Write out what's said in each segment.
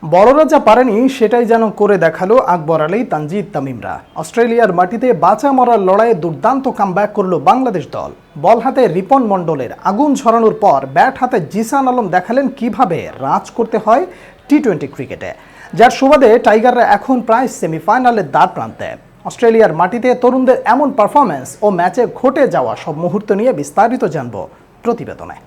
বড়রা যা পারেনি সেটাই যেন করে দেখালো আকবর আলী তানজিদ তামিমরা। অস্ট্রেলিয়ার মাটিতে বাঁচা মরার লড়াইয়ে দুর্দান্ত কামব্যাক করল বাংলাদেশ দল। বল হাতে রিপন মণ্ডলের আগুন ঝরানোর পর ব্যাট হাতে জিসান আলম দেখালেন কিভাবে রাজ করতে হয় টি-20 ক্রিকেটে, যার সুবাদে টাইগাররা এখন প্রায় সেমিফাইনালের দ্বার প্রান্তে। অস্ট্রেলিয়ার মাটিতে তরুণদের এমন পারফরম্যান্স ও ম্যাচে ঘটে যাওয়া সব মুহূর্ত নিয়ে বিস্তারিত জানব প্রতিবেদনে।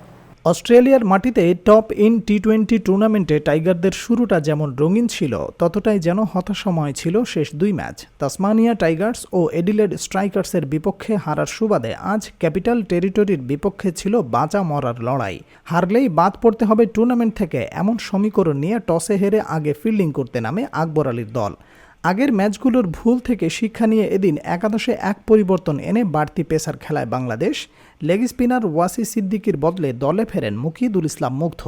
অস্ট্রেলিয়ার মাটিতে টপ ইন টি-20 টুর্নামেন্টে টাইগারদের শুরুটা যেমন রঙিন ছিল, ততটাই যেন হতাশাময় ছিল শেষ দুই ম্যাচ। তাসমানিয়া টাইগার্স ও এডিলেড স্ট্রাইকার্সের বিপক্ষে হারার সুবাদে আজ ক্যাপিটাল টেরিটরির বিপক্ষে ছিল বাঁচা মরার লড়াই। হারলেই বাদ পড়তে হবে টুর্নামেন্ট থেকে, এমন সমীকরণ নিয়ে টসে হেরে আগে ফিল্ডিং করতে নামে আকবর আলীর দল। আগের ম্যাচগুলোর ভুল থেকে শিক্ষা নিয়ে এদিন একাদশে এক পরিবর্তন এনে বাড়তি পেসার খেলায় বাংলাদেশ। লেগ স্পিনার ওয়াসি সিদ্দিকির বদলে দলে ফেরেন মুকিদুল ইসলাম মুগ্ধ।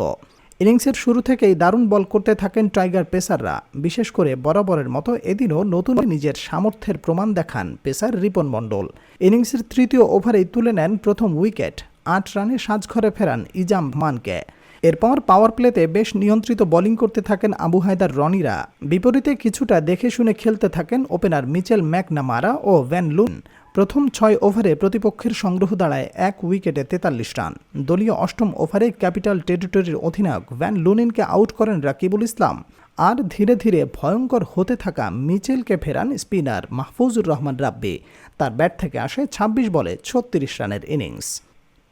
ইনিংসের শুরু থেকেই দারুণ বল করতে থাকেন টাইগার পেসাররা। বিশেষ করে বরাবরের মতো এদিনও নতুন নিজের সামর্থ্যের প্রমাণ দেখান পেসার রিপন মণ্ডল। ইনিংসের তৃতীয় ওভারেই তুলে নেন প্রথম উইকেট। ৮ রানে সাজঘরে ফেরান ইজাম মানকে। এরপর পাওয়ার প্লেতে বেশ নিয়ন্ত্রিত বোলিং করতে থাকেন আবু হায়দার রনিরা। বিপরীতে কিছুটা দেখে শুনে খেলতে থাকেন ওপেনার মিচেল ম্যাকনামারা ও ভ্যান লুন। প্রথম ৬ ওভারে প্রতিপক্ষের সংগ্রহ দাঁড়ায় ১ উইকেটে ৪৩ রান। দলীয় অষ্টম ওভারে ক্যাপিটাল টেরিটরির অধিনায়ক ভ্যান লুনিনকে আউট করেন রাকিবুল ইসলাম। আর ধীরে ধীরে ভয়ঙ্কর হতে থাকা মিচেলকে ফেরান স্পিনার মাহফুজুর রহমান রাব্বি। তার ব্যাট থেকে আসে ২৬ বলে ৩৬ রানের ইনিংস।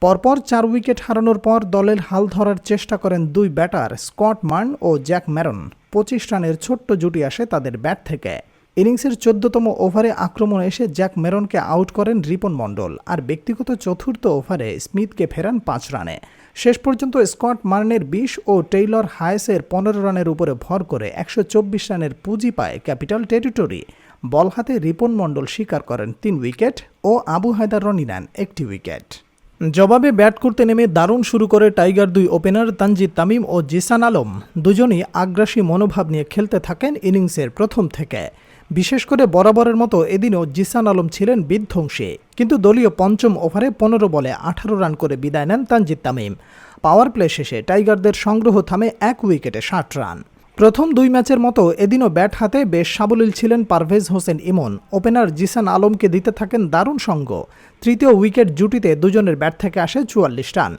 পরপর ৪ উইকেট হারানোর পর দলের হাল ধরার চেষ্টা করেন দুই ব্যাটার স্কট মার্ন ও জ্যাক ম্যারন। ২৫ রানের ছোট্ট জুটি আসে তাদের ব্যাট থেকে। ইনিংসের ১৪তম ওভারে আক্রমণে এসে জ্যাক ম্যারনকে আউট করেন রিপন মণ্ডল, আর ব্যক্তিগত চতুর্থ ওভারে স্মিথকে ফেরান ৫ রানে। শেষ পর্যন্ত স্কট মার্নের ২০ ও টেইলর হায়েসের ১৫ রানের উপরে ভর করে ১২৪ রানের পুঁজি পায় ক্যাপিটাল টেরিটরি। বল হাতে রিপন মণ্ডল স্বীকার করেন ৩ উইকেট ও আবু হায়দার রনি নেন ১টি উইকেট। জবাবে ব্যাট করতে নেমে দারুণ শুরু করে টাইগার দুই ওপেনার তানজিদ তামিম ও জিসান আলম। দুজনই আগ্রাসী মনোভাব নিয়ে খেলতে থাকেন ইনিংসের প্রথম থেকে। বিশেষ করে বরাবরের মতো এদিনও জিসান আলম ছিলেন বিধ্বংসী, কিন্তু দলীয় পঞ্চম ওভারে ১৫ বলে ১৮ রান করে বিদায় নেন তানজিদ তামিম। পাওয়ার প্লে শেষে টাইগারদের সংগ্রহ থামে ১ উইকেটে ৬০ রান। প্রথম দুই ম্যাচের মতো এদিনও ব্যাট হাতে বেশ সাবলীল ছিলেন পারভেজ হোসেন ইমন। ওপেনার জিসান আলমকে দিতে থাকেন দারুণ সঙ্গ। তৃতীয় উইকেট জুটিতে দুজনের ব্যাট থেকে আসে ৪৪ রান।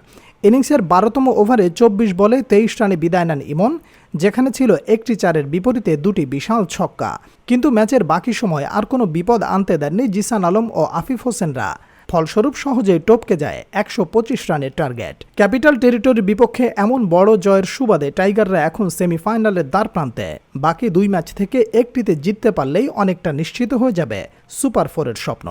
ইনিংসের ১২তম ওভারে ২৪ বলে ২৩ রানে বিদায় নেন ইমন, যেখানে ছিল একটি ৪-এর বিপরীতে দুটি বিশাল ছক্কা। কিন্তু ম্যাচের বাকি সময় আর কোনো বিপদ আনতে দেননি জিসান আলম ও আফিফ হোসেনরা। ফলস্বরূপ সহজেই টপকে যায় ১২৫ রানের টার্গেট। ক্যাপিটাল টেরিটরির বিপক্ষে এমন বড় জয়ের সুবাদে টাইগাররা এখন সেমিফাইনালের দ্বার প্রান্তে। বাকি দুই ম্যাচ থেকে একটিতে জিততে পারলেই অনেকটা নিশ্চিত হয়ে যাবে সুপার 4-এর স্বপ্ন।